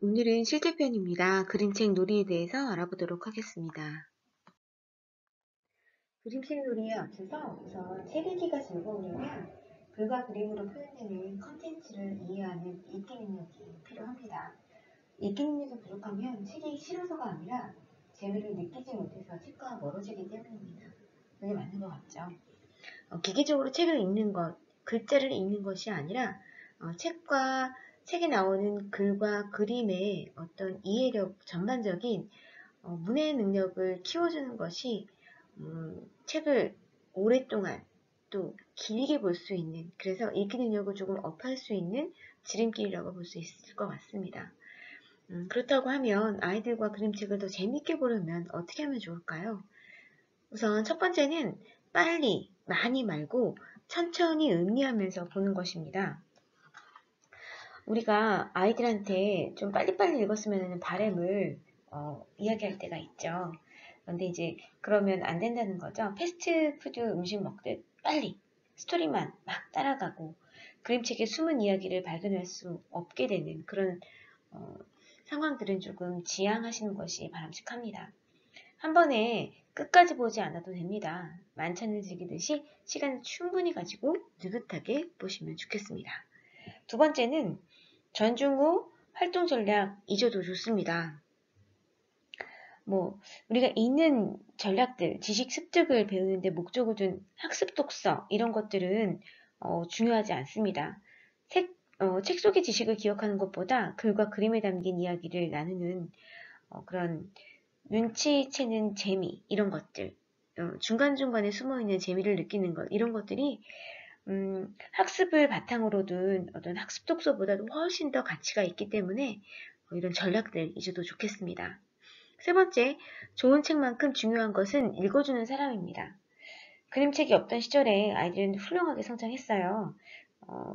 오늘은 실제편입니다. 그림책 놀이에 대해서 알아보도록 하겠습니다. 그림책 놀이에 앞서서 우선 책 읽기가 즐거우려면 글과 그림으로 표현되는 컨텐츠를 이해하는 읽기 능력이 필요합니다. 읽기 능력이 부족하면 책이 싫어서가 아니라 재미를 느끼지 못해서 책과 멀어지기 때문입니다. 그게 맞는 것 같죠? 기계적으로 책을 읽는 것, 글자를 읽는 것이 아니라 책에 나오는 글과 그림의 어떤 이해력, 전반적인 문해 능력을 키워주는 것이 책을 오랫동안 또 길게 볼 수 있는, 그래서 읽기 능력을 조금 업할 수 있는 지름길이라고 볼 수 있을 것 같습니다. 그렇다고 하면 아이들과 그림책을 더 재밌게 보려면 어떻게 하면 좋을까요? 우선 첫 번째는 빨리, 많이 말고 천천히 음미하면서 보는 것입니다. 우리가 아이들한테 좀 빨리빨리 읽었으면 하는 바람을 이야기할 때가 있죠. 그런데 이제 그러면 안 된다는 거죠. 패스트푸드 음식 먹듯 빨리 스토리만 막 따라가고 그림책의 숨은 이야기를 발견할 수 없게 되는 그런 상황들은 조금 지양하시는 것이 바람직합니다. 한 번에 끝까지 보지 않아도 됩니다. 만찬을 즐기듯이 시간을 충분히 가지고 느긋하게 보시면 좋겠습니다. 두 번째는 전중 후 활동 전략 잊어도 좋습니다. 우리가 읽는 전략들, 지식 습득을 배우는데 목적을 둔 학습 독서, 이런 것들은 중요하지 않습니다. 책 속의 지식을 기억하는 것보다 글과 그림에 담긴 이야기를 나누는 그런 눈치채는 재미, 이런 것들, 중간중간에 숨어있는 재미를 느끼는 것, 이런 것들이 학습을 바탕으로 둔 어떤 학습 독서보다도 훨씬 더 가치가 있기 때문에 이런 전략들 잊어도 좋겠습니다. 세 번째, 좋은 책만큼 중요한 것은 읽어주는 사람입니다. 그림책이 없던 시절에 아이들은 훌륭하게 성장했어요.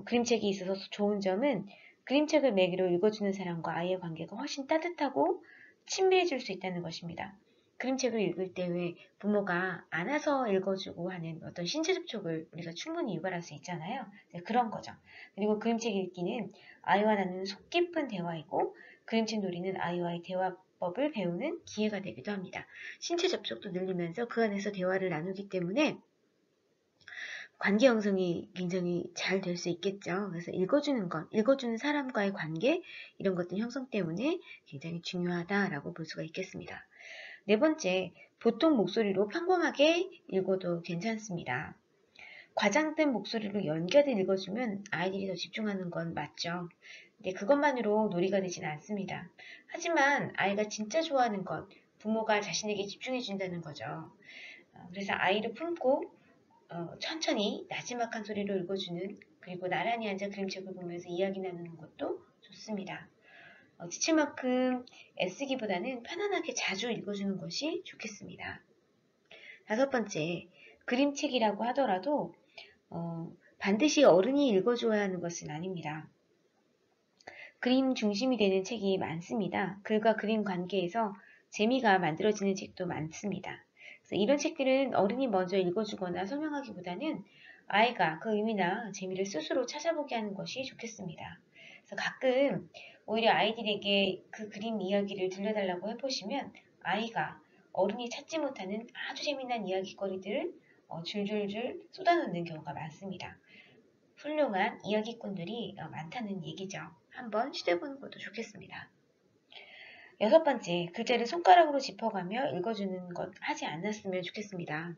그림책이 있어서 좋은 점은 그림책을 매개로 읽어주는 사람과 아이의 관계가 훨씬 따뜻하고 친밀해질 수 있다는 것입니다. 그림책을 읽을 때 왜 부모가 안아서 읽어주고 하는 어떤 신체 접촉을 우리가 충분히 유발할 수 있잖아요. 그런 거죠. 그리고 그림책 읽기는 아이와 나누는 속 깊은 대화이고 그림책 놀이는 아이와의 대화법을 배우는 기회가 되기도 합니다. 신체 접촉도 늘리면서 그 안에서 대화를 나누기 때문에 관계 형성이 굉장히 잘 될 수 있겠죠. 그래서 읽어주는 것, 읽어주는 사람과의 관계, 이런 것들 형성 때문에 굉장히 중요하다라고 볼 수가 있겠습니다. 네 번째, 보통 목소리로 평범하게 읽어도 괜찮습니다. 과장된 목소리로 연기하듯 읽어주면 아이들이 더 집중하는 건 맞죠. 근데 그것만으로 놀이가 되진 않습니다. 하지만 아이가 진짜 좋아하는 것, 부모가 자신에게 집중해 준다는 거죠. 그래서 아이를 품고 천천히 나지막한 소리로 읽어주는, 그리고 나란히 앉아 그림책을 보면서 이야기 나누는 것도 좋습니다. 지칠 만큼 애쓰기보다는 편안하게 자주 읽어주는 것이 좋겠습니다. 다섯 번째, 그림책이라고 하더라도 반드시 어른이 읽어줘야 하는 것은 아닙니다. 그림 중심이 되는 책이 많습니다. 글과 그림 관계에서 재미가 만들어지는 책도 많습니다. 그래서 이런 책들은 어른이 먼저 읽어주거나 설명하기보다는 아이가 그 의미나 재미를 스스로 찾아보게 하는 것이 좋겠습니다. 그래서 가끔 오히려 아이들에게 그 그림 이야기를 들려달라고 해보시면 아이가 어른이 찾지 못하는 아주 재미난 이야기거리들을 줄줄줄 쏟아놓는 경우가 많습니다. 훌륭한 이야기꾼들이 많다는 얘기죠. 한번 시도해보는 것도 좋겠습니다. 여섯 번째, 글자를 손가락으로 짚어가며 읽어주는 것 하지 않았으면 좋겠습니다.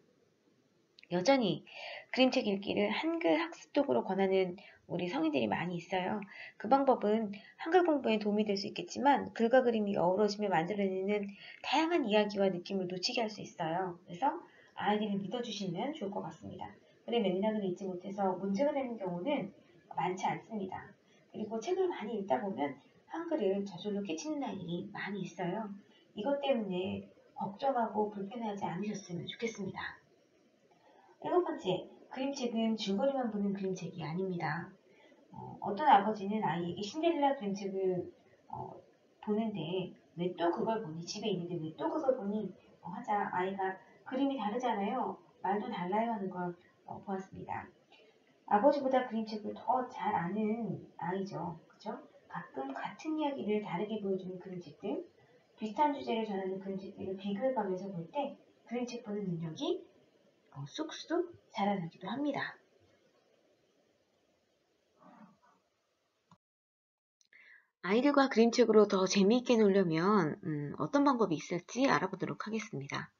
여전히 그림책 읽기를 한글 학습독으로 권하는 우리 성인들이 많이 있어요. 그 방법은 한글 공부에 도움이 될 수 있겠지만 글과 그림이 어우러지며 만들어내는 다양한 이야기와 느낌을 놓치게 할 수 있어요. 그래서 아이들을 믿어주시면 좋을 것 같습니다. 글의 맥락을 읽지 못해서 문제가 되는 경우는 많지 않습니다. 그리고 책을 많이 읽다 보면 한글을 저절로 깨치는 아이들이 많이 있어요. 이것 때문에 걱정하고 불편해하지 않으셨으면 좋겠습니다. 일곱 번째, 그림책은 줄거리만 보는 그림책이 아닙니다. 어떤 아버지는 아이에게 신데렐라 그림책을 보는데 왜 또 그걸 보니? 집에 있는데 왜 또 그걸 보니? 하자 아이가 그림이 다르잖아요. 말도 달라요 하는 걸 보았습니다. 아버지보다 그림책을 더 잘 아는 아이죠. 그죠? 가끔 같은 이야기를 다르게 보여주는 그림책들, 비슷한 주제를 전하는 그림책들을 비교해가면서 볼 때 그림책 보는 능력이 쑥쑥 자라나기도 합니다. 아이들과 그림책으로 더 재미있게 놀려면 어떤 방법이 있을지 알아보도록 하겠습니다.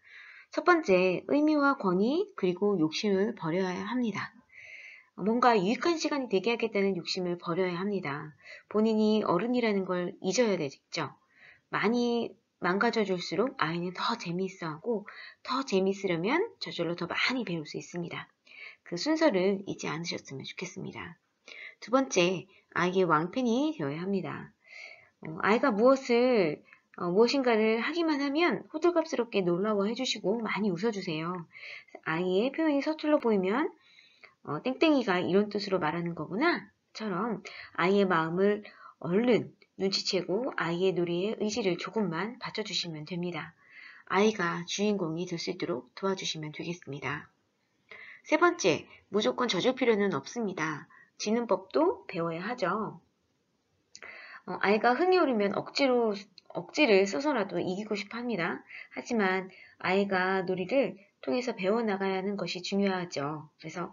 첫 번째, 의미와 권위 그리고 욕심을 버려야 합니다. 뭔가 유익한 시간이 되게 하겠다는 욕심을 버려야 합니다. 본인이 어른이라는 걸 잊어야 되죠. 많이 망가져줄수록 아이는 더 재미있어하고 더 재미있으려면 저절로 더 많이 배울 수 있습니다. 그 순서를 잊지 않으셨으면 좋겠습니다. 두 번째, 아이의 왕팬이 되어야 합니다. 아이가 무엇인가를 하기만 하면 호들갑스럽게 놀라워 해주시고 많이 웃어주세요. 아이의 표현이 서툴러 보이면 땡땡이가 이런 뜻으로 말하는 거구나 처럼 아이의 마음을 얼른 눈치채고 아이의 놀이에 의지를 조금만 받쳐주시면 됩니다. 아이가 주인공이 될 수 있도록 도와주시면 되겠습니다. 세 번째, 무조건 져줄 필요는 없습니다. 지는 법도 배워야 하죠. 아이가 흥이 오르면 억지를 써서라도 이기고 싶어 합니다. 하지만 아이가 놀이를 통해서 배워나가야 하는 것이 중요하죠. 그래서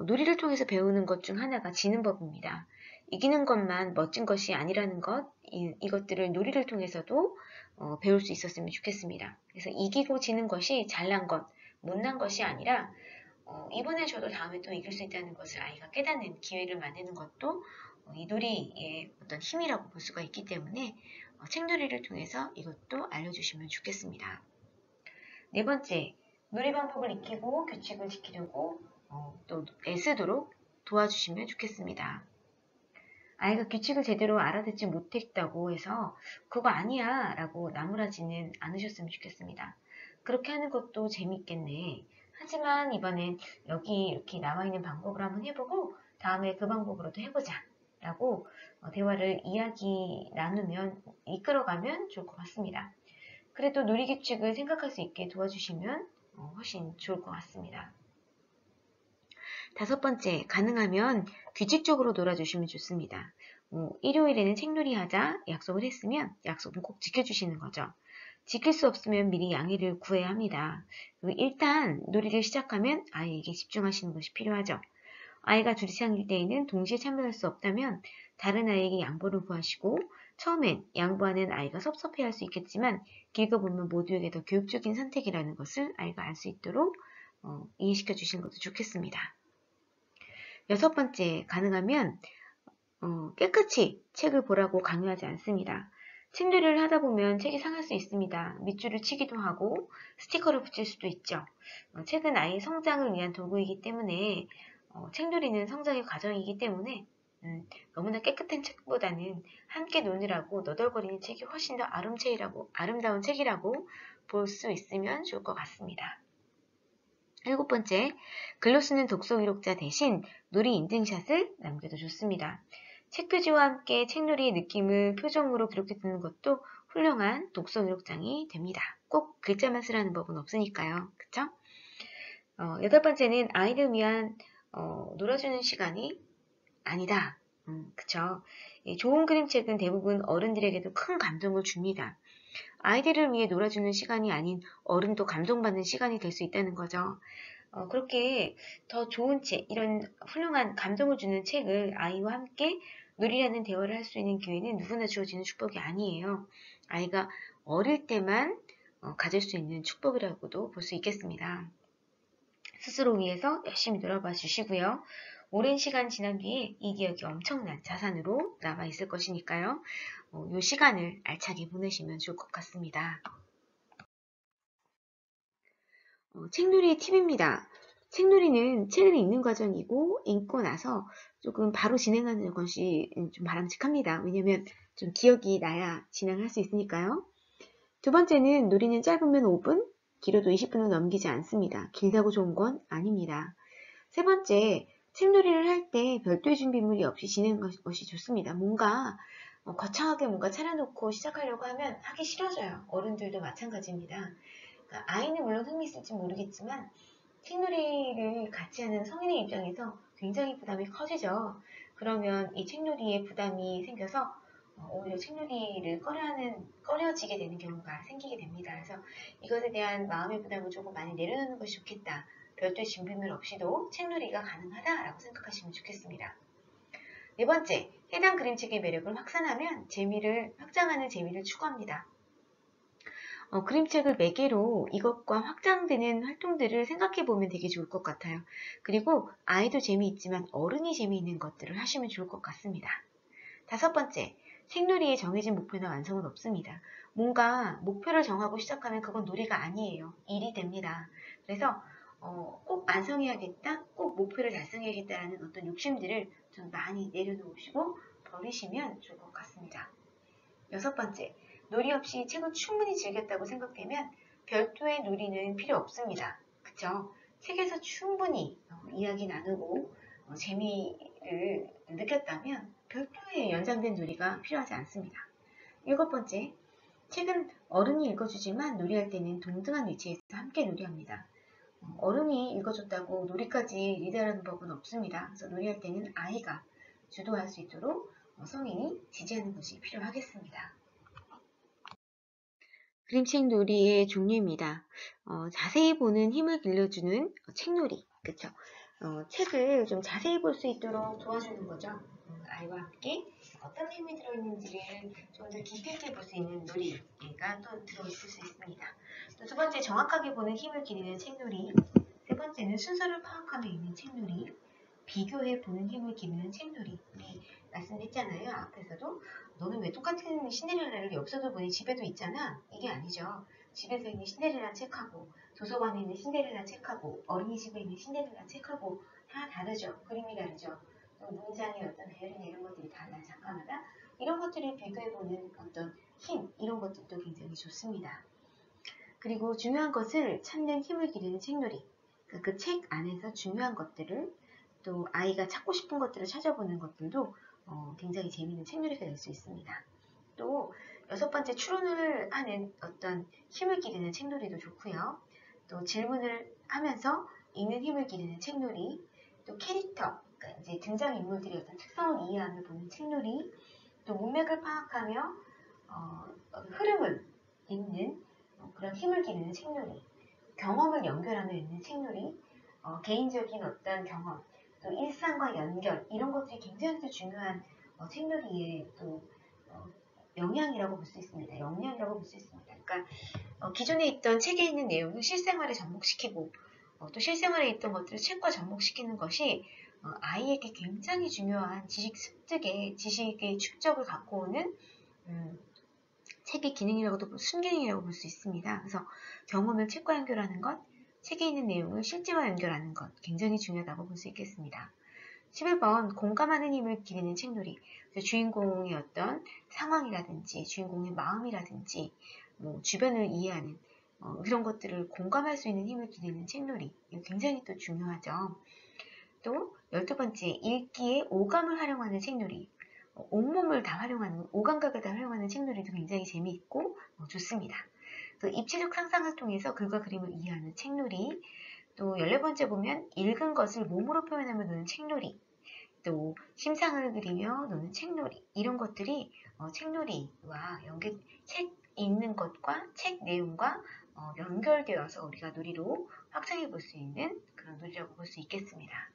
놀이를 통해서 배우는 것 중 하나가 지는 법입니다. 이기는 것만 멋진 것이 아니라는 것, 이것들을 놀이를 통해서도 배울 수 있었으면 좋겠습니다. 그래서 이기고 지는 것이 잘난 것, 못난 것이 아니라 이번에 저도 다음에 또 이길 수 있다는 것을 아이가 깨닫는 기회를 만드는 것도 이 놀이의 어떤 힘이라고 볼 수가 있기 때문에 책놀이를 통해서 이것도 알려주시면 좋겠습니다. 네 번째, 놀이 방법을 익히고 규칙을 지키려고 또 애쓰도록 도와주시면 좋겠습니다. 아이가 규칙을 제대로 알아듣지 못했다고 해서 그거 아니야 라고 나무라지는 않으셨으면 좋겠습니다. 그렇게 하는 것도 재밌겠네. 하지만 이번엔 여기 이렇게 나와 있는 방법을 한번 해보고 다음에 그 방법으로도 해보자 라고 대화를 나누면 이끌어가면 좋을 것 같습니다. 그래도 놀이 규칙을 생각할 수 있게 도와주시면 훨씬 좋을 것 같습니다. 다섯 번째, 가능하면 규칙적으로 놀아주시면 좋습니다. 일요일에는 책놀이 하자 약속을 했으면 약속은 꼭 지켜주시는 거죠. 지킬 수 없으면 미리 양해를 구해야 합니다. 그리고 일단 놀이를 시작하면 아이에게 집중하시는 것이 필요하죠. 아이가 둘이 상일 때에는 동시에 참여할 수 없다면 다른 아이에게 양보를 구하시고 처음엔 양보하는 아이가 섭섭해할 수 있겠지만 길고 보면 모두에게 더 교육적인 선택이라는 것을 아이가 알 수 있도록 이해시켜 주시는 것도 좋겠습니다. 여섯 번째, 가능하면 깨끗이 책을 보라고 강요하지 않습니다. 책놀이를 하다 보면 책이 상할 수 있습니다. 밑줄을 치기도 하고 스티커를 붙일 수도 있죠. 책은 아이의 성장을 위한 도구이기 때문에 책놀이는 성장의 과정이기 때문에 너무나 깨끗한 책보다는 함께 노느라고 너덜거리는 책이 훨씬 더 아름다운 책이라고 볼 수 있으면 좋을 것 같습니다. 일곱 번째, 글로 쓰는 독서 기록자 대신 놀이 인증샷을 남겨도 좋습니다. 책표지와 함께 책놀이의 느낌을 표정으로 기록해두는 것도 훌륭한 독서 기록장이 됩니다. 꼭 글자만 쓰라는 법은 없으니까요. 그쵸? 여덟 번째는 아이를 위한 놀아주는 시간이 아니다. 그쵸? 좋은 그림책은 대부분 어른들에게도 큰 감동을 줍니다. 아이들을 위해 놀아주는 시간이 아닌 어른도 감동받는 시간이 될 수 있다는 거죠. 그렇게 더 좋은 책, 이런 훌륭한 감동을 주는 책을 아이와 함께 놀이라는 대화를 할 수 있는 기회는 누구나 주어지는 축복이 아니에요. 아이가 어릴 때만 가질 수 있는 축복이라고도 볼 수 있겠습니다. 스스로 위해서 열심히 놀아봐 주시고요. 오랜 시간 지난 뒤에 이 기억이 엄청난 자산으로 남아 있을 것이니까요. 이 시간을 알차게 보내시면 좋을 것 같습니다. 책놀이의 팁입니다. 책놀이는 책을 읽는 과정이고 읽고 나서 조금 바로 진행하는 것이 좀 바람직합니다. 왜냐하면 좀 기억이 나야 진행할 수 있으니까요. 두 번째는 놀이는 짧으면 5분, 길어도 20분을 넘기지 않습니다. 길다고 좋은 건 아닙니다. 세 번째, 책놀이를 할 때 별도의 준비물이 없이 진행하는 것이 좋습니다. 뭔가 거창하게 뭔가 차려놓고 시작하려고 하면 하기 싫어져요. 어른들도 마찬가지입니다. 그러니까 아이는 물론 흥미 있을지 모르겠지만 책놀이를 같이 하는 성인의 입장에서 굉장히 부담이 커지죠. 그러면 이 책놀이에 부담이 생겨서 오히려 책놀이를 꺼려지게 되는 경우가 생기게 됩니다. 그래서 이것에 대한 마음의 부담을 조금 많이 내려놓는 것이 좋겠다. 별도의 준비물 없이도 책놀이가 가능하다라고 생각하시면 좋겠습니다. 네 번째, 해당 그림책의 매력을 확산하면 확장하는 재미를 추구합니다. 그림책을 매개로 이것과 확장되는 활동들을 생각해 보면 되게 좋을 것 같아요. 그리고 아이도 재미있지만 어른이 재미있는 것들을 하시면 좋을 것 같습니다. 다섯 번째, 책놀이에 정해진 목표나 완성은 없습니다. 뭔가 목표를 정하고 시작하면 그건 놀이가 아니에요. 일이 됩니다. 그래서 꼭 완성해야겠다, 꼭 목표를 달성해야겠다라는 어떤 욕심들을 좀 많이 내려놓으시고 버리시면 좋을 것 같습니다. 여섯 번째, 놀이 없이 책을 충분히 즐겼다고 생각되면 별도의 놀이는 필요 없습니다. 그쵸? 책에서 충분히 이야기 나누고 재미를 느꼈다면 별도의 연장된 놀이가 필요하지 않습니다. 일곱 번째, 책은 어른이 읽어주지만 놀이할 때는 동등한 위치에서 함께 놀이합니다. 어른이 읽어줬다고 놀이까지 리드하는 법은 없습니다. 그래서 놀이할 때는 아이가 주도할 수 있도록 성인이 지지하는 것이 필요하겠습니다. 그림책 놀이의 종류입니다. 자세히 보는 힘을 길러주는 책놀이, 그쵸? 책을 좀 자세히 볼 수 있도록 도와주는 거죠. 아이와 함께 어떤 힘이 들어있는지를 좀 더 깊이 있게 볼 수 있는 놀이가 또 들어있을 수 있습니다. 또 두 번째, 정확하게 보는 힘을 기르는 책놀이. 세 번째는 순서를 파악하며 읽는 책놀이. 비교해 보는 힘을 기르는 책놀이. 우리 말씀드렸잖아요. 앞에서도 너는 왜 똑같은 신데렐라를 여기서도 보니 집에도 있잖아. 이게 아니죠. 집에서 있는 신데렐라 책하고 도서관에 있는 신데렐라 책하고 어린이집에 있는 신데렐라 책하고 다 다르죠. 그림이 다르죠. 또 문장의 어떤 배열이나 이런 것들이 달라. 작가마다 이런 것들을 비교해보는 어떤 힘, 이런 것들도 굉장히 좋습니다. 그리고 중요한 것을 찾는 힘을 기르는 책놀이. 그러니까 그 책 안에서 중요한 것들을 또 아이가 찾고 싶은 것들을 찾아보는 것들도 굉장히 재미있는 책놀이가 될 수 있습니다. 또 여섯 번째, 추론을 하는 어떤 힘을 기르는 책놀이도 좋고요. 또 질문을 하면서 읽는 힘을 기르는 책놀이, 또 캐릭터, 그러니까 이제 등장인물들의 어떤 특성을 이해하며 보는 책놀이, 또 문맥을 파악하며 흐름을 읽는 그런 힘을 기르는 책놀이, 경험을 연결하며 읽는 책놀이, 개인적인 어떤 경험, 또 일상과 연결, 이런 것들이 굉장히 또 중요한 책놀이의 또 영향이라고 볼 수 있습니다. 역량이라고 볼 수 있습니다. 그러니까 기존에 있던 책에 있는 내용을 실생활에 접목시키고 또 실생활에 있던 것들을 책과 접목시키는 것이 아이에게 굉장히 중요한 지식의 축적을 갖고 오는 책의 기능이라고도 순기능이라고 볼 수 있습니다. 그래서 경험을 책과 연결하는 것, 책에 있는 내용을 실제와 연결하는 것 굉장히 중요하다고 볼 수 있겠습니다. 11번 공감하는 힘을 기르는 책놀이. 주인공의 어떤 상황이라든지 주인공의 마음이라든지 주변을 이해하는 그런 것들을 공감할 수 있는 힘을 기르는 책놀이. 이거 굉장히 또 중요하죠. 또 12번째, 읽기에 오감을 활용하는 책놀이. 온몸을 다 활용하는, 오감각을 다 활용하는 책놀이도 굉장히 재미있고 좋습니다. 또 입체적 상상을 통해서 글과 그림을 이해하는 책놀이. 또 14번째 보면 읽은 것을 몸으로 표현하며 노는 책놀이. 또 심상을 그리며 노는 책놀이. 이런 것들이 책놀이와 책 읽는 것과 책 내용과 연결되어서 우리가 놀이로 확장해 볼 수 있는 그런 놀이라고 볼 수 있겠습니다.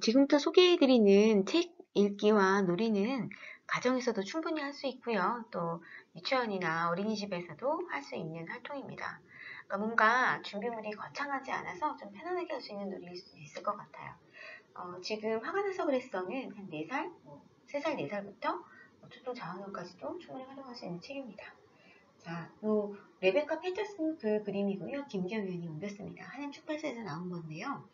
지금부터 소개해드리는 책 읽기와 놀이는 가정에서도 충분히 할 수 있고요. 또 유치원이나 어린이집에서도 할 수 있는 활동입니다. 그러니까 뭔가 준비물이 거창하지 않아서 좀 편안하게 할 수 있는 놀이일 수 있을 것 같아요. 지금 화가 나서 그랬어는 한 4살, 3살, 4살부터 초등 저학년까지도 충분히 활용할 수 있는 책입니다. 자, 요 레베카 패터슨 그 그림이고요. 김경윤이 옮겼습니다. 한양출판사에서 나온 건데요.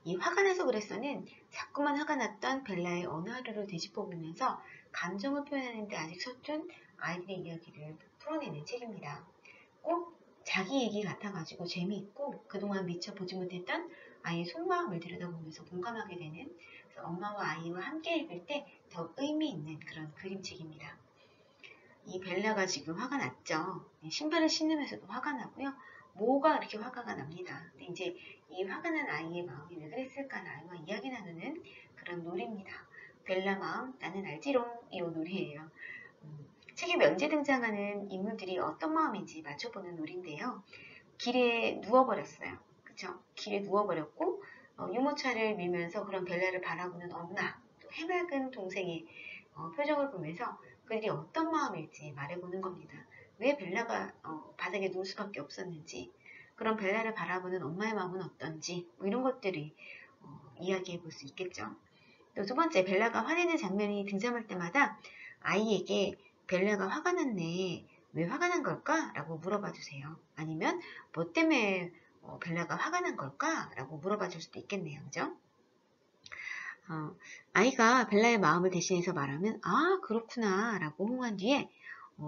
이 화가 나서 그랬어는 자꾸만 화가 났던 벨라의 어느 하루를 되짚어보면서 감정을 표현하는데 아직 서툰 아이들의 이야기를 풀어내는 책입니다. 꼭 자기 얘기 같아가지고 재미있고 그동안 미처 보지 못했던 아이의 속마음을 들여다보면서 공감하게 되는, 그래서 엄마와 아이와 함께 읽을 때 더 의미 있는 그런 그림책입니다. 이 벨라가 지금 화가 났죠. 신발을 신으면서도 화가 나고요. 뭐가 이렇게 화가 납니다. 근데 이제 이 화가 난 아이의 마음이 왜 그랬을까 아이와 이야기 나누는 그런 놀이입니다. 벨라 마음 나는 알지롱 이 놀이예요. 책에 면제 등장하는 인물들이 어떤 마음인지 맞춰보는 놀이인데요. 길에 누워버렸어요. 그쵸? 길에 누워버렸고 유모차를 밀면서 그런 벨라를 바라보는 엄마, 또 해맑은 동생의 표정을 보면서 그들이 어떤 마음일지 말해보는 겁니다. 왜 벨라가 바닥에 누울 수밖에 없었는지, 그런 벨라를 바라보는 엄마의 마음은 어떤지, 뭐 이런 것들이 이야기해 볼 수 있겠죠. 또 두 번째, 벨라가 화내는 장면이 등장할 때마다 아이에게 벨라가 화가 났네, 왜 화가 난 걸까? 라고 물어봐 주세요. 아니면 뭐 때문에 벨라가 화가 난 걸까? 라고 물어봐 줄 수도 있겠네요. 그죠? 아이가 벨라의 마음을 대신해서 말하면 아 그렇구나 라고 호응한 뒤에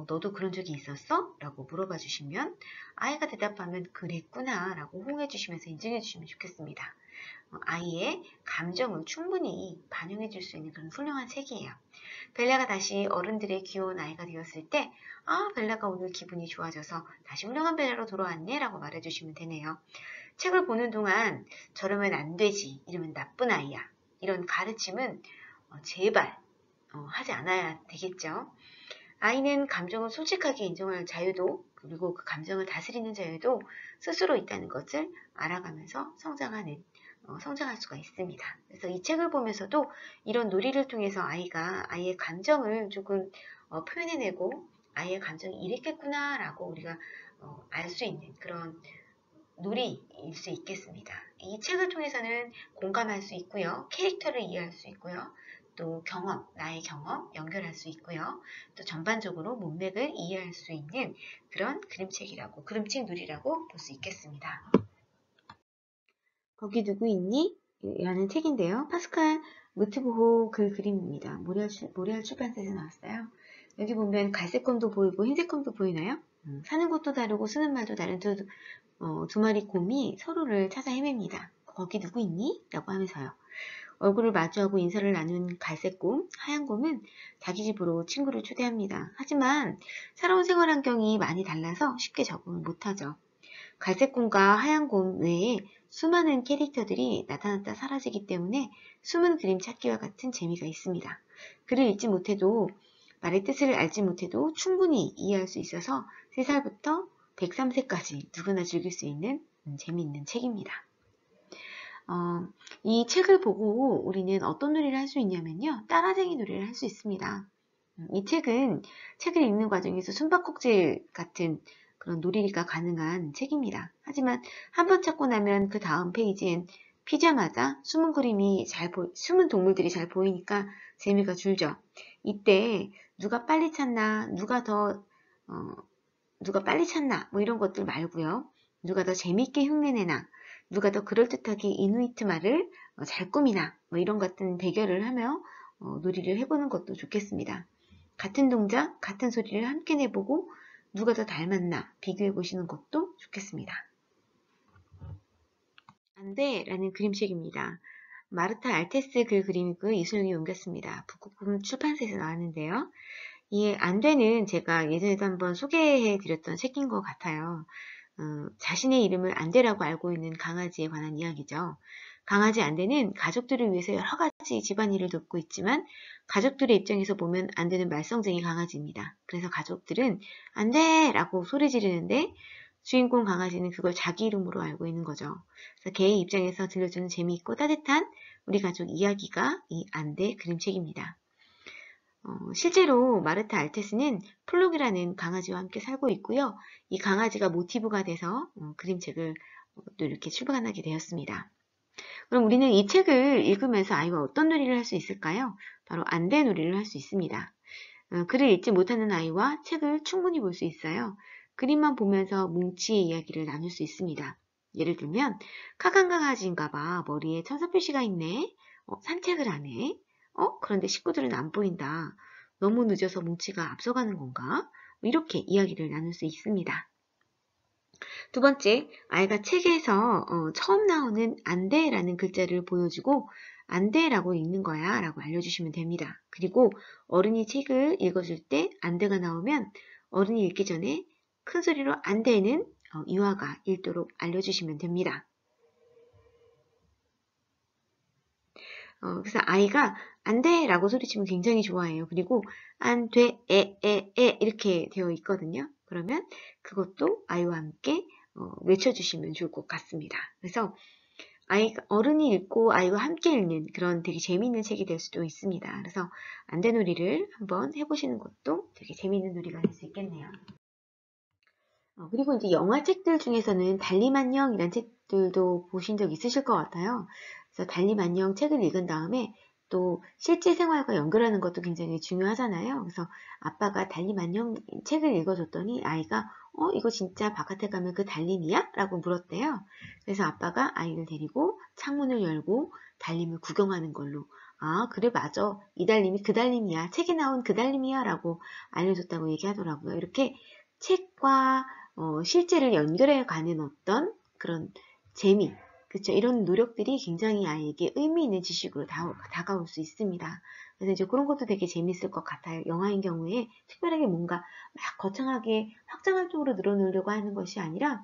너도 그런 적이 있었어? 라고 물어봐 주시면 아이가 대답하면 그랬구나 라고 호응해 주시면서 인정해 주시면 좋겠습니다. 아이의 감정을 충분히 반영해 줄 수 있는 그런 훌륭한 책이에요. 벨라가 다시 어른들의 귀여운 아이가 되었을 때 아 벨라가 오늘 기분이 좋아져서 다시 훌륭한 벨라로 돌아왔네 라고 말해주시면 되네요. 책을 보는 동안 저러면 안 되지, 이러면 나쁜 아이야, 이런 가르침은 제발 하지 않아야 되겠죠. 아이는 감정을 솔직하게 인정할 자유도, 그리고 그 감정을 다스리는 자유도 스스로 있다는 것을 알아가면서 성장할 수가 있습니다. 그래서 이 책을 보면서도 이런 놀이를 통해서 아이가 아이의 감정을 조금 표현해내고 아이의 감정이 이랬겠구나 라고 우리가 알 수 있는 그런 놀이일 수 있겠습니다. 이 책을 통해서는 공감할 수 있고요. 캐릭터를 이해할 수 있고요. 또 경험, 나의 경험 연결할 수 있고요. 또 전반적으로 문맥을 이해할 수 있는 그런 그림책 놀이라고 볼 수 있겠습니다. 거기 누구 있니? 라는 책인데요. 파스칼 무트보호 글 그림입니다. 모리알 출판사에서 나왔어요. 여기 보면 갈색 곰도 보이고 흰색 곰도 보이나요? 사는 곳도 다르고 쓰는 말도 다른 두 마리 곰이 서로를 찾아 헤맵니다. 거기 누구 있니? 라고 하면서요. 얼굴을 마주하고 인사를 나눈 갈색 곰, 하얀 곰은 자기 집으로 친구를 초대합니다. 하지만 살아온 생활 환경이 많이 달라서 쉽게 적응을 못하죠. 갈색 곰과 하얀 곰 외에 수많은 캐릭터들이 나타났다 사라지기 때문에 숨은 그림 찾기와 같은 재미가 있습니다. 글을 읽지 못해도, 말의 뜻을 알지 못해도 충분히 이해할 수 있어서 3살부터 103세까지 누구나 즐길 수 있는 재미있는 책입니다. 이 책을 보고 우리는 어떤 놀이를 할 수 있냐면요. 따라쟁이 놀이를 할 수 있습니다. 이 책은 책을 읽는 과정에서 숨바꼭질 같은 그런 놀이가 가능한 책입니다. 하지만 한번 찾고 나면 그 다음 페이지엔 피자마자 숨은 동물들이 잘 보이니까 재미가 줄죠. 이때 누가 빨리 찾나, 누가 빨리 찾나, 뭐 이런 것들 말고요. 누가 더 재밌게 흉내내나, 누가 더 그럴듯하게 이누이트 말을 잘 꾸미나, 뭐 이런 같은 대결을 하며 놀이를 해보는 것도 좋겠습니다. 같은 동작, 같은 소리를 함께 내보고 누가 더 닮았나 비교해 보시는 것도 좋겠습니다. 안돼라는 그림책입니다. 마르타 알테스 글 그림이고 이소영이 옮겼습니다. 북극곰 출판사에서 나왔는데요. 이 안돼는 제가 예전에도 한번 소개해 드렸던 책인 것 같아요. 자신의 이름을 안돼라고 알고 있는 강아지에 관한 이야기죠. 강아지 안돼는 가족들을 위해서 여러 가지 집안일을 돕고 있지만 가족들의 입장에서 보면 안돼는 말썽쟁이 강아지입니다. 그래서 가족들은 안돼라고 소리 지르는데 주인공 강아지는 그걸 자기 이름으로 알고 있는 거죠. 그래서 개의 입장에서 들려주는 재미있고 따뜻한 우리 가족 이야기가 이 안돼 그림책입니다. 실제로 마르타 알테스는 플록이라는 강아지와 함께 살고 있고요. 이 강아지가 모티브가 돼서 그림책을 또 이렇게 출간하게 되었습니다. 그럼 우리는 이 책을 읽으면서 아이와 어떤 놀이를 할 수 있을까요? 바로 안돼 놀이를 할 수 있습니다. 글을 읽지 못하는 아이와 책을 충분히 볼 수 있어요. 그림만 보면서 뭉치의 이야기를 나눌 수 있습니다. 예를 들면 카간 강아지인가봐, 머리에 천사 표시가 있네. 산책을 하네. 그런데 식구들은 안 보인다. 너무 늦어서 뭉치가 앞서가는 건가? 이렇게 이야기를 나눌 수 있습니다. 두 번째, 아이가 책에서 처음 나오는 안돼라는 글자를 보여주고 안돼라고 읽는 거야 라고 알려주시면 됩니다. 그리고 어른이 책을 읽어줄 때 안돼가 나오면 어른이 읽기 전에 큰 소리로 안돼는 유아가 읽도록 알려주시면 됩니다. 그래서 아이가 안 돼! 라고 소리치면 굉장히 좋아해요. 그리고 안 돼, 이렇게 되어 있거든요. 그러면 그것도 아이와 함께 외쳐주시면 좋을 것 같습니다. 그래서 어른이 읽고 아이와 함께 읽는 그런 되게 재미있는 책이 될 수도 있습니다. 그래서 안대놀이를 한번 해보시는 것도 되게 재미있는 놀이가 될 수 있겠네요. 그리고 이제 영화책들 중에서는 달리만영이라는 책들도 보신 적 있으실 것 같아요. 그래서 달리만영 책을 읽은 다음에 또 실제 생활과 연결하는 것도 굉장히 중요하잖아요. 그래서 아빠가 달리만영 책을 읽어줬더니 아이가 이거 진짜 바깥에 가면 그 달림이야? 라고 물었대요. 그래서 아빠가 아이를 데리고 창문을 열고 달림을 구경하는 걸로 그래 맞아. 이 달림이 그 달림이야. 책에 나온 그 달림이야 라고 알려줬다고 얘기하더라고요. 이렇게 책과 실제를 연결해 가는 어떤 그런 재미, 그쵸? 이런 노력들이 굉장히 아이에게 의미 있는 지식으로 다가올 수 있습니다. 그래서 이제 그런 것도 되게 재밌을 것 같아요. 영화인 경우에 특별하게 뭔가 막 거창하게 확장활동으로 늘어놓으려고 하는 것이 아니라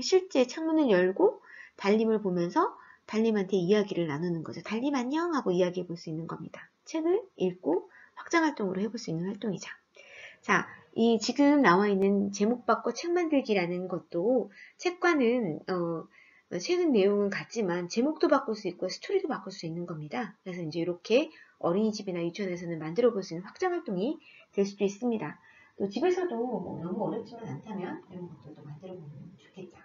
실제 창문을 열고 달림을 보면서 달림한테 이야기를 나누는 거죠. 달림 안녕 하고 이야기해 볼 수 있는 겁니다. 책을 읽고 확장활동으로 해볼 수 있는 활동이죠. 자, 이 지금 나와 있는 제목 바꿔 책 만들기라는 것도 책과는 책은 내용은 같지만 제목도 바꿀 수 있고 스토리도 바꿀 수 있는 겁니다. 그래서 이제 이렇게 어린이집이나 유치원에서는 만들어 볼 수 있는 확장 활동이 될 수도 있습니다. 또 집에서도 뭐 너무 어렵지만 않다면 이런 것들도 만들어 보면 좋겠죠.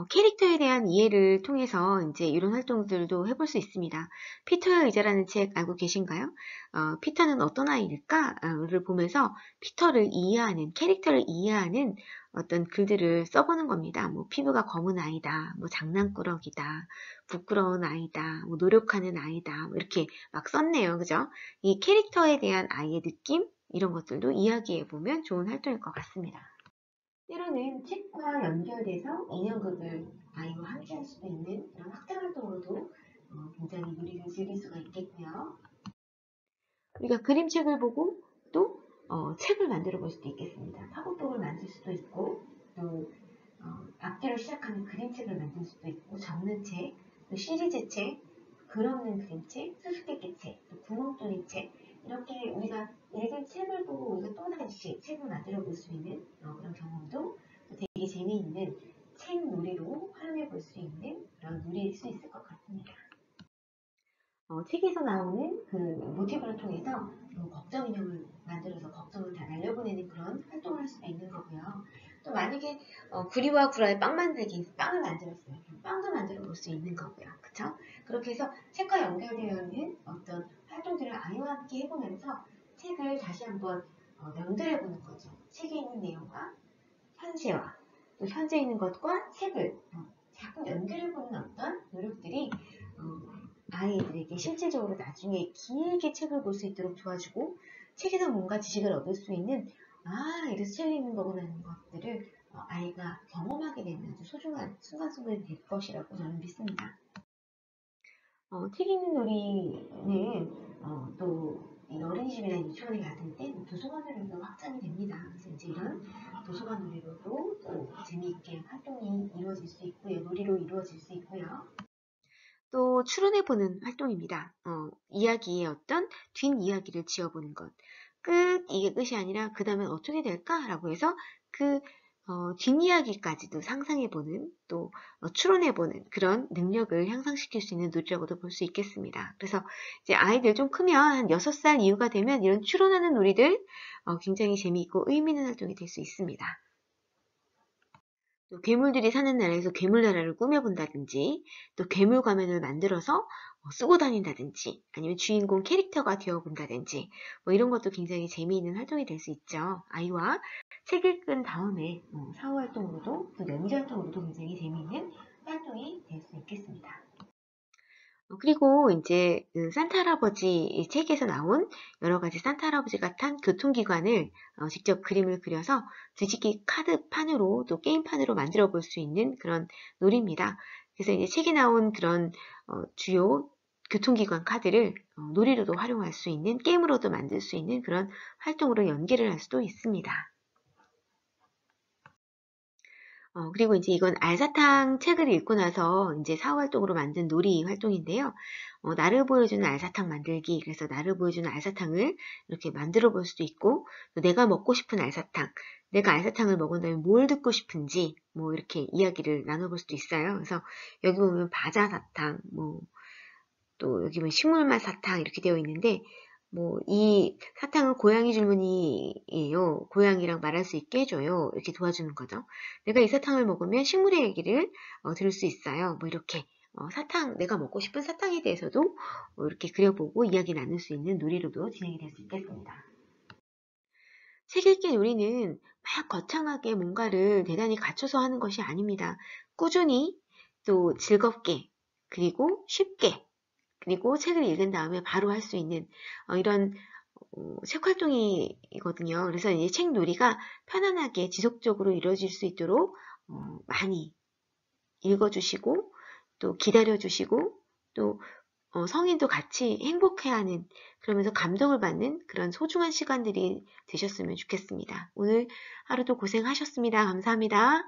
캐릭터에 대한 이해를 통해서 이제 이런 활동들도 해볼 수 있습니다. 피터의 의자라는 책 알고 계신가요? 피터는 어떤 아이일까?를 보면서 피터를 이해하는, 캐릭터를 이해하는 어떤 글들을 써보는 겁니다. 뭐 피부가 검은 아이다, 뭐 장난꾸러기다, 부끄러운 아이다, 뭐 노력하는 아이다, 뭐 이렇게 막 썼네요. 그죠? 이 캐릭터에 대한 아이의 느낌? 이런 것들도 이야기해보면 좋은 활동일 것 같습니다. 때로는 책과 연결돼서 인형극을 아이와 함께 할 수도 있는 그런 확장활동으로도 굉장히 놀이를 즐길 수가 있겠고요. 우리가 그림책을 보고 또 책을 만들어 볼 수도 있겠습니다. 파고복을 만들 수도 있고 또 앞뒤로 시작하는 그림책을 만들 수도 있고 적는 책, 또 시리즈 책, 글 없는 그림책, 수수께끼 책, 또 구멍 뚫린 책 이렇게 우리가 읽은 책을 보고 우리가 또다시 책을 만들어 볼 수 있는 그런 경험도 되게 재미있는 책 놀이로 활용해 볼 수 있는 그런 놀이일 수 있을 것 같습니다. 책에서 나오는 그 모티브를 통해서 걱정 인형을 만들어서 걱정을 다 날려보내는 그런 활동을 할 수도 있는 거고요. 또 만약에 구리와 구라의 빵 만들기, 빵을 만들었어요. 그럼 빵도 만들어 볼 수 있는 거고요. 그쵸? 그렇게 해서 책과 연결되어 있는 어떤 활동들을 아이와 함께 해보면서 책을 다시 한번 연결해 보는 거죠. 책에 있는 내용과 현재와 또 현재 있는 것과 책을 자꾸 연결해 보는 어떤 노력들이 아이들에게 실질적으로 나중에 길게 책을 볼 수 있도록 도와주고 책에서 뭔가 지식을 얻을 수 있는 이래서 책을 읽는 거구나 하는 것들을 아이가 경험하게 되는 아주 소중한 순간순간이 될 것이라고 저는 믿습니다. 책 읽는 놀이는 또 어린이집이나 유치원에 갔을 때 도서관으로도 확장이 됩니다. 그래서 이제 이런 도서관 놀이로도 또 재미있게 활동이 이루어질 수 있고요. 놀이로 이루어질 수 있고요. 또 추론해보는 활동입니다. 이야기의 어떤 뒷이야기를 지어보는 것. 이게 끝이 아니라 그 다음엔 어떻게 될까라고 해서 그 뒷이야기까지도 상상해보는 또 추론해보는 그런 능력을 향상시킬 수 있는 놀이라고도 볼 수 있겠습니다. 그래서 이제 아이들 좀 크면 한 6살 이후가 되면 이런 추론하는 놀이들 굉장히 재미있고 의미 있는 활동이 될 수 있습니다. 또 괴물들이 사는 나라에서 괴물 나라를 꾸며본다든지 또 괴물 가면을 만들어서 쓰고 다닌다든지 아니면 주인공 캐릭터가 되어본다든지 뭐 이런 것도 굉장히 재미있는 활동이 될 수 있죠. 아이와 책 읽은 다음에 사후 활동으로도 또 연기 활동으로도 굉장히 재미있는 활동이 될 수 있겠습니다. 그리고 이제 그 산타 할아버지 책에서 나온 여러 가지 산타 할아버지가 탄 교통기관을 직접 그림을 그려서 뒤집기 카드판으로 또 게임판으로 만들어 볼 수 있는 그런 놀이입니다. 그래서 이제 책에 나온 그런 주요 교통기관 카드를 놀이로도 활용할 수 있는 게임으로도 만들 수 있는 그런 활동으로 연계를 할 수도 있습니다. 그리고 이제 이건 알사탕 책을 읽고 나서 이제 사후 활동으로 만든 놀이 활동인데요. 나를 보여주는 알사탕 만들기. 그래서 나를 보여주는 알사탕을 이렇게 만들어 볼 수도 있고, 또 내가 먹고 싶은 알사탕, 내가 알사탕을 먹은 다음에 뭘 듣고 싶은지, 뭐 이렇게 이야기를 나눠볼 수도 있어요. 그래서 여기 보면 바자 사탕, 뭐 또 여기 보면 식물맛 사탕 이렇게 되어 있는데, 뭐 이 사탕은 고양이 줄무늬예요. 고양이랑 말할 수 있게 해줘요. 이렇게 도와주는 거죠. 내가 이 사탕을 먹으면 식물의 얘기를 들을 수 있어요. 뭐 이렇게 사탕, 내가 먹고 싶은 사탕에 대해서도 이렇게 그려보고 이야기 나눌 수 있는 놀이로도 진행이 될 수 있겠습니다. 책 읽기 놀이는 막 거창하게 뭔가를 대단히 갖춰서 하는 것이 아닙니다. 꾸준히 또 즐겁게 그리고 쉽게 그리고 책을 읽은 다음에 바로 할 수 있는 이런 책 활동이거든요. 그래서 이제 책 놀이가 편안하게 지속적으로 이루어질 수 있도록 많이 읽어주시고 또 기다려주시고 또 성인도 같이 행복해하는 그러면서 감동을 받는 그런 소중한 시간들이 되셨으면 좋겠습니다. 오늘 하루도 고생하셨습니다. 감사합니다.